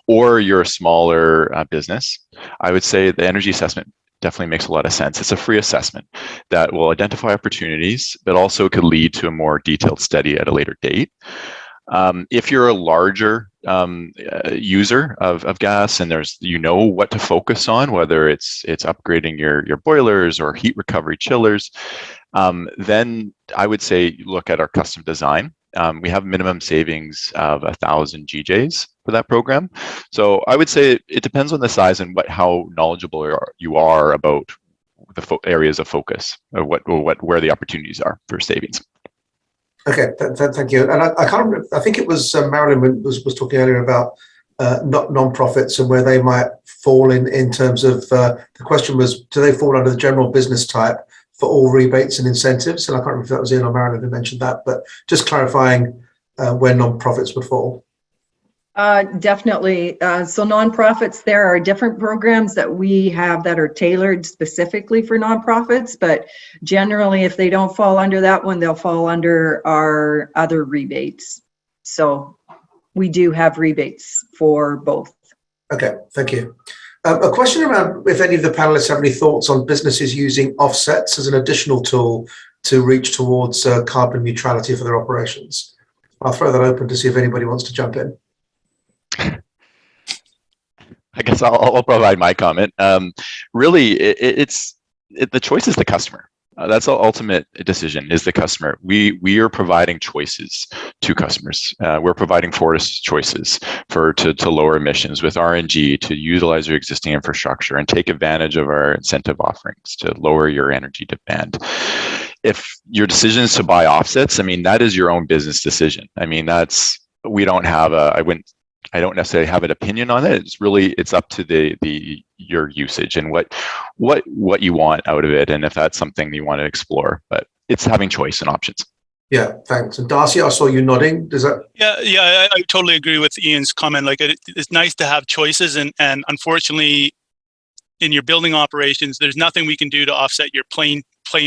C: or you're a smaller business, I would say the energy assessment definitely makes a lot of sense. It's a free assessment that will identify opportunities, but also could lead to a more detailed study at a later date. If you're a larger user of gas, and what to focus on, whether it's upgrading your boilers or heat recovery chillers, then I would say look at our custom design. We have minimum savings of 1,000 GJs for that program. So I would say it depends on the size and how knowledgeable you are about the areas of focus, or where the opportunities are for savings.
A: Okay, thank you. And I can't remember, I think it was Marilyn was talking earlier about non-profits and where they might fall in terms of, the question was, do they fall under the general business type for all rebates and incentives? And I can't remember if that was Ian or Marilyn who mentioned that, but just clarifying where non-profits would fall.
E: Definitely. So nonprofits, there are different programs that we have that are tailored specifically for nonprofits, but generally if they don't fall under that one, they'll fall under our other rebates. So we do have rebates for both. Okay, thank you. A question around if any of the panelists have any thoughts on businesses using offsets as an additional tool to reach towards carbon neutrality for their operations.
A: I'll throw that open to see if anybody wants to jump in.
C: I guess I'll provide my comment. Really, the choice is the customer. That's the ultimate decision, is the customer. We are providing choices to customers. We're providing Fortis choices to lower emissions with RNG, to utilize your existing infrastructure and take advantage of our incentive offerings to lower your energy demand. If your decision is to buy offsets, I mean, that is your own business decision. I mean, we don't have I don't necessarily have an opinion on it. It's up to your usage and what you want out of it, and if that's something you want to explore. But it's having choice and options.
A: Yeah, thanks. And Darcy, I saw you nodding. Does that?
D: Yeah, I totally agree with Ian's comment. Like, it's nice to have choices, and unfortunately, in your building operations, there's nothing we can do to offset your plane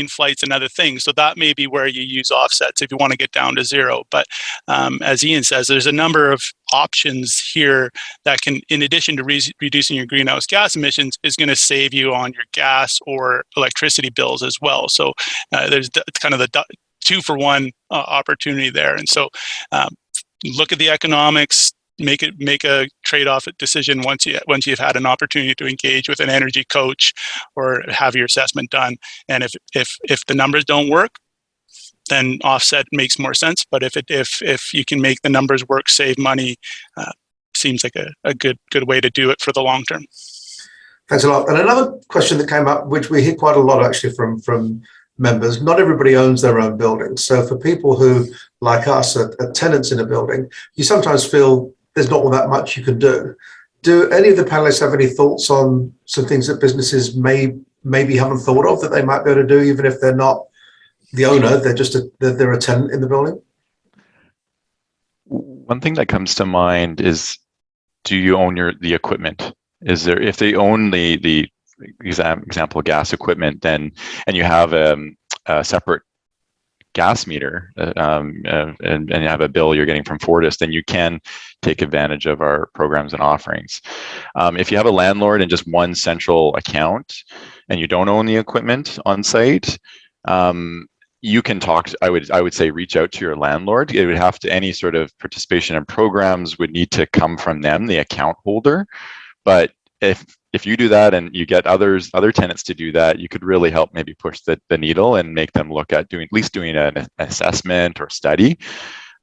D: flights and other things. So that may be where you use offsets if you want to get down to zero. But as Ian says, there's a number of options here that can, in addition to reducing your greenhouse gas emissions, is going to save you on your gas or electricity bills as well. So there's kind of the 2-for-1 opportunity there. And so look at the economics, make a trade-off decision once you've had an opportunity to engage with an energy coach or have your assessment done. And if the numbers don't work, then offset makes more sense. But if you can make the numbers work, save money, seems like a good way to do it for the long term.
A: Thanks a lot. And another question that came up, which we hear quite a lot actually from members, not everybody owns their own buildings. So for people who, like us, are tenants in a building, you sometimes feel there's not all that much you can do. Do any of the panelists have any thoughts on some things that businesses maybe haven't thought of that they might be able to do, even if they're not the owner, they're a tenant in the building?
C: One thing that comes to mind is, do you own the equipment? If they own the example gas equipment, and you have a separate gas meter and you have a bill you're getting from Fortis, then you can take advantage of our programs and offerings. If you have a landlord and just one central account and you don't own the equipment on site, you can talk. I would say reach out to your landlord. It would have to, any sort of participation in programs would need to come from them, the account holder. But if you do that and you get other tenants to do that, you could really help maybe push the needle and make them look at at least doing an assessment or study.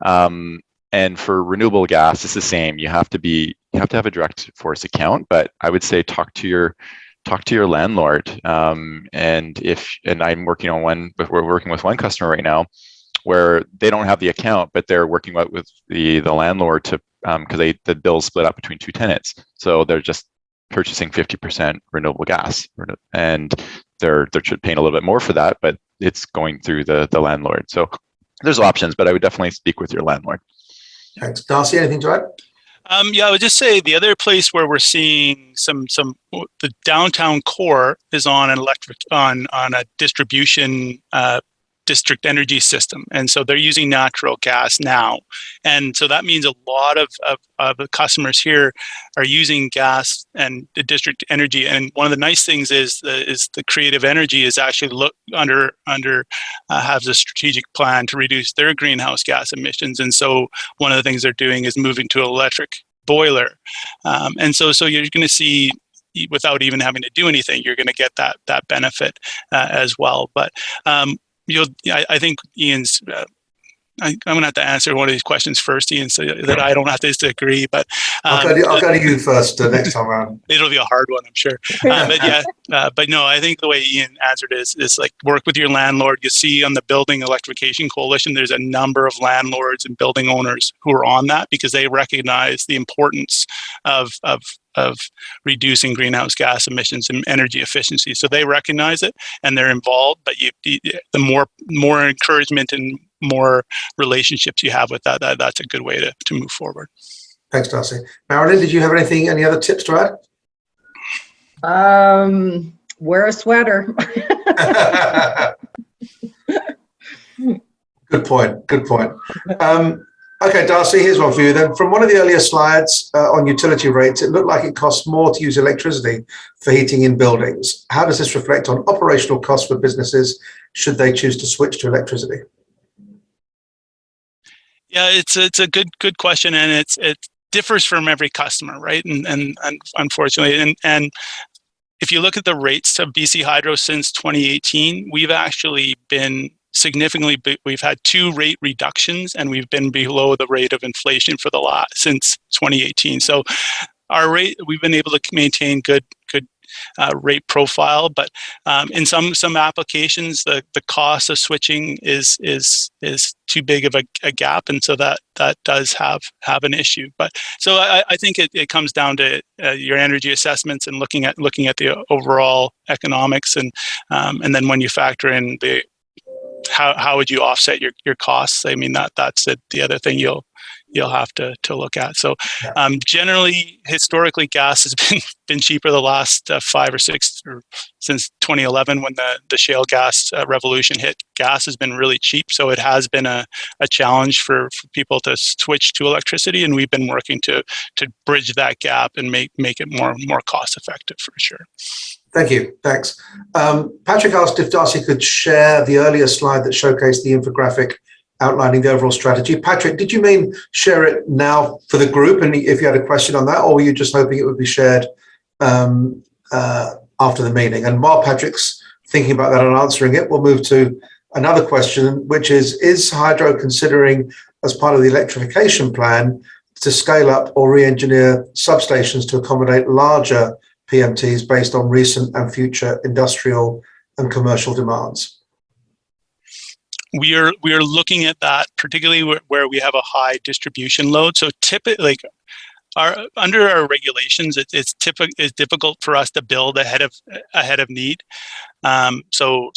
C: And for renewable gas, it's the same. You have to have a direct Fortis account, but I would say talk to your landlord. And I'm working on one, but we're working with one customer right now where they don't have the account, but they're working with the landlord to because the bill's split up between two tenants, so they're just purchasing 50% renewable gas, and they're paying a little bit more for that, but it's going through the landlord. So there's options, but I would definitely speak with your landlord.
A: Thanks. Darcy, anything to add?
D: Yeah, I would just say the other place where we're seeing the downtown core is on a distribution district energy system, and so they're using natural gas now, and so that means a lot of the customers here are using gas and the district energy. And one of the nice things is the creative energy is actually has a strategic plan to reduce their greenhouse gas emissions, and so one of the things they're doing is moving to an electric boiler, and so you're going to see, without even having to do anything, you're going to get that benefit as well. But I think Ian's. I'm going to have to answer one of these questions first, Ian, so that I don't have to disagree. But
A: I'll go to you first next time around.
D: It'll be a hard one, I'm sure. But no, I think the way Ian answered is like, work with your landlord. You see on the Building Electrification Coalition, there's a number of landlords and building owners who are on that because they recognize the importance of reducing greenhouse gas emissions and energy efficiency. So they recognize it and they're involved. But the more encouragement and more relationships you have with that's a good way to move forward.
A: Thanks, Darcy. Marilyn, did you have any other tips to
E: add? Wear a sweater.
A: Good point. Okay, Darcy, here's one for you then. From one of the earlier slides on utility rates, it looked like it costs more to use electricity for heating in buildings. How does this reflect on operational costs for businesses should they choose to switch to electricity?
D: Yeah, it's a good question, and it differs from every customer, right? And unfortunately, and if you look at the rates of BC Hydro since 2018, we've actually been we've had 2 rate reductions, and we've been below the rate of inflation for since 2018. So our rate, we've been able to maintain good rate profile, but in some applications, the cost of switching is too big of a gap, and so that does have an issue. But so I think it comes down to your energy assessments and looking at the overall economics, and then when you factor in how would you offset your costs? I mean, that's the other thing you'll have to look at. So generally, historically, gas has been cheaper the last 5 or 6, or since 2011 when the shale gas revolution hit. Gas has been really cheap, so it has been a challenge for people to switch to electricity, and we've been working to bridge that gap and make it more cost effective for sure.
A: Thank you. Thanks. Patrick asked if Darcy could share the earlier slide that showcased the infographic outlining the overall strategy. Patrick, did you mean share it now for the group, and if you had a question on that, or were you just hoping it would be shared after the meeting? And while Patrick's thinking about that and answering it, we'll move to another question, which is Hydro considering, as part of the electrification plan, to scale up or re-engineer substations to accommodate larger PMTs based on recent and future industrial and commercial demands?
D: We are looking at that, particularly where we have a high distribution load. So typically, under our regulations, it's difficult for us to build ahead of need. So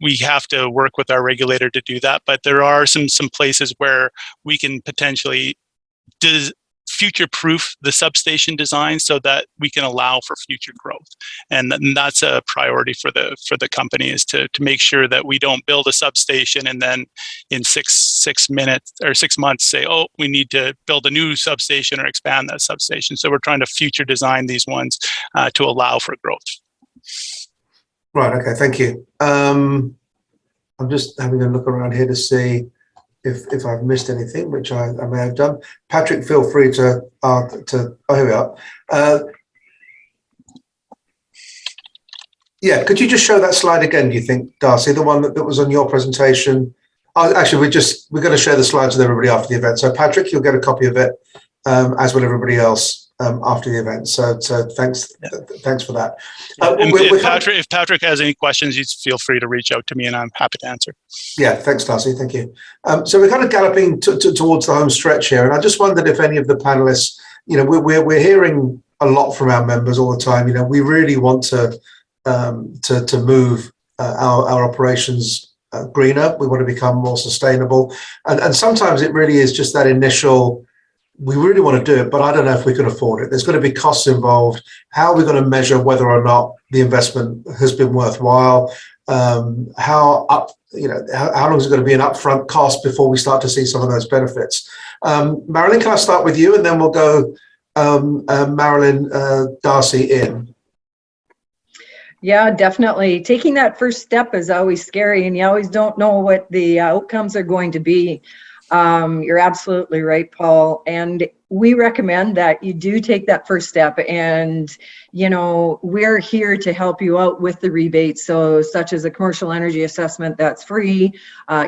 D: we have to work with our regulator to do that. But there are some places where we can potentially future-proof the substation design so that we can allow for future growth, and that's a priority for the company, is to make sure that we don't build a substation and then in 6 minutes or 6 months say, oh, we need to build a new substation or expand that substation. So we're trying to future design these ones to allow for growth.
A: Right. Okay. Thank you. I'm just having a look around here to see if I've missed anything, which I may have done. Patrick, feel free to oh, here we are. Yeah, could you just show that slide again, do you think, Darcy, the one that was on your presentation? Oh, actually, we're going to share the slides with everybody after the event. So Patrick, you'll get a copy of it, as will everybody else, after the event. So thanks for that.
D: If Patrick has any questions, you feel free to reach out to me, and I'm happy to answer.
A: Yeah, thanks, Darcy. Thank you. So we're kind of galloping towards the home stretch here, and I just wondered if any of the panelists, we're hearing a lot from our members all the time. We really want to move our operations greener. We want to become more sustainable, and sometimes it really is just that initial, we really want to do it, but I don't know if we can afford it. There's going to be costs involved. How are we going to measure whether or not the investment has been worthwhile? How long is it going to be an upfront cost before we start to see some of those benefits? Marilyn, can I start with you, and then we'll go Marilyn, Darcy in.
E: Yeah, definitely. Taking that first step is always scary, and you always don't know what the outcomes are going to be. You're absolutely right, Paul. And we recommend that you do take that first step, and we're here to help you out with the rebates. So such as a commercial energy assessment that's free,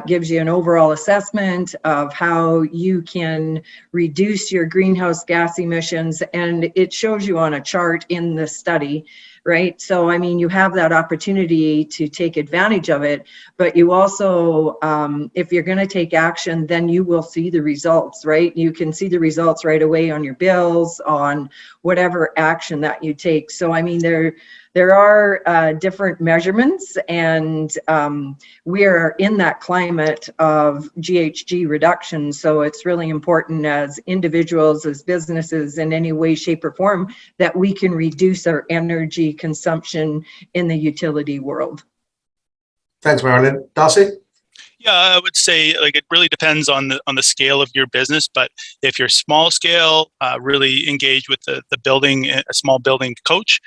E: gives you an overall assessment of how you can reduce your greenhouse gas emissions, and it shows you on a chart in the study. Right. So, I mean, you have that opportunity to take advantage of it, but you also, if you're going to take action, then you will see the results, right? You can see the results right away on your bills, on whatever action that you take. So, I mean, there are different measurements, and we are in that climate of GHG reduction. So it's really important as individuals, as businesses, in any way, shape, or form, that we can reduce our energy consumption in the utility world.
A: Thanks, Marilyn. Darcy?
D: Yeah, I would say it really depends on the scale of your business, but if you're small scale, really engage with the building, a small building coach,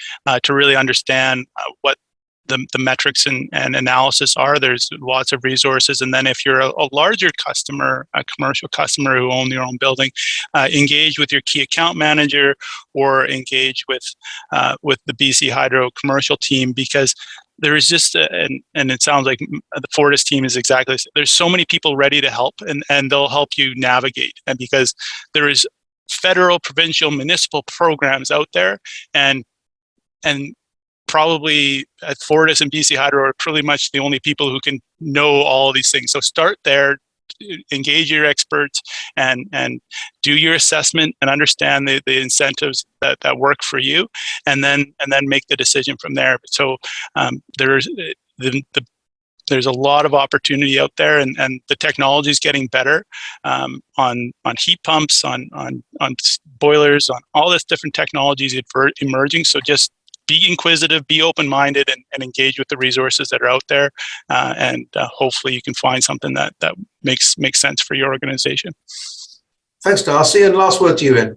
D: to really understand what the metrics and analysis are. There's lots of resources. And then if you're a larger customer, a commercial customer who own your own building, engage with your key account manager or engage with the BC Hydro commercial team, because there is just, and it sounds like the Fortis team is exactly, there's so many people ready to help, and they'll help you navigate. And because there is federal, provincial, municipal programs out there, and probably at Fortis and BC Hydro are pretty much the only people who can know all these things. So start there, engage your experts, and do your assessment and understand the incentives that work for you, and then make the decision from there. So there's a lot of opportunity out there, and the technology is getting better on heat pumps, on boilers, on all this different technologies emerging. So just be inquisitive, be open-minded, and engage with the resources that are out there, and hopefully you can find something that makes sense for your organization.
A: Thanks, Darcy. And last word to you, Ian.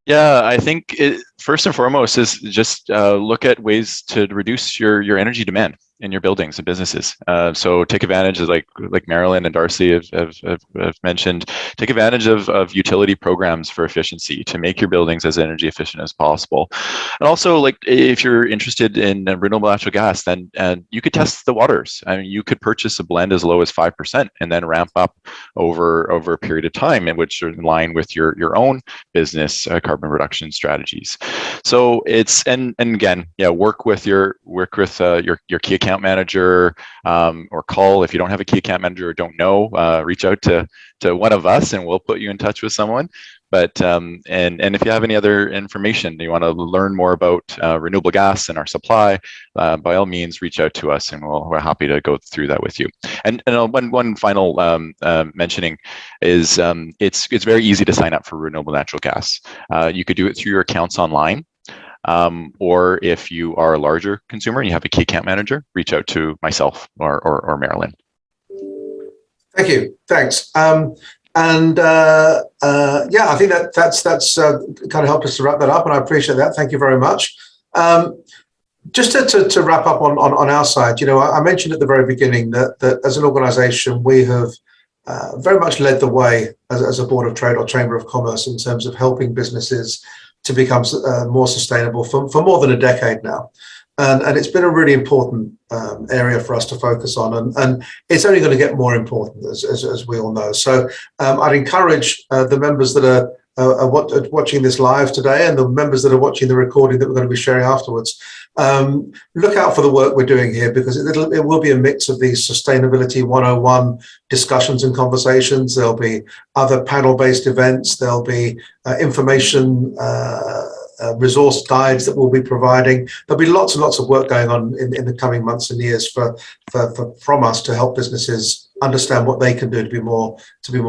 C: Yeah, I think first and foremost is just look at ways to reduce your energy demand in your buildings and businesses. So take advantage of like Marilyn and Darcy have mentioned, take advantage of utility programs for efficiency to make your buildings as energy efficient as possible. And also, like, if you're interested in renewable natural gas, then you could test the waters. I mean, you could purchase a blend as low as 5% and then ramp up over a period of time, in which are in line with your own business carbon reduction strategies. So it's and again, yeah, work with your key account manager, or call if you don't have a key account manager or don't know. Reach out to one of us, and we'll put you in touch with someone. But and if you have any other information, you want to learn more about renewable gas and our supply, by all means, reach out to us, and we're happy to go through that with you. And one final mentioning is it's very easy to sign up for renewable natural gas. You could do it through your accounts online. Or if you are a larger consumer and you have a key account manager, reach out to myself or Marilyn.
A: Thank you. Thanks. Yeah, I think that's kind of helped us to wrap that up, and I appreciate that. Thank you very much. Just to wrap up on our side, I mentioned at the very beginning that as an organisation, we have very much led the way as a Board of Trade or Chamber of Commerce in terms of helping businesses to become more sustainable for more than a decade now. And it's been a really important area for us to focus on, and it's only going to get more important as we all know. So I'd encourage the members that are watching this live today, and the members that are watching the recording that we're going to be sharing afterwards, look out for the work we're doing here, because it will be a mix of these Sustainability 101 discussions and conversations. There'll be other panel-based events. There'll be information resource guides that we'll be providing. There'll be lots and lots of work going on in the coming months and years from us to help businesses understand what they can do to be more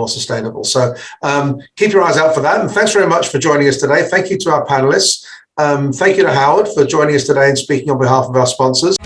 A: sustainable. So keep your eyes out for that. And thanks very much for joining us today. Thank you to our panelists. Thank you to Howard for joining us today and speaking on behalf of our sponsors.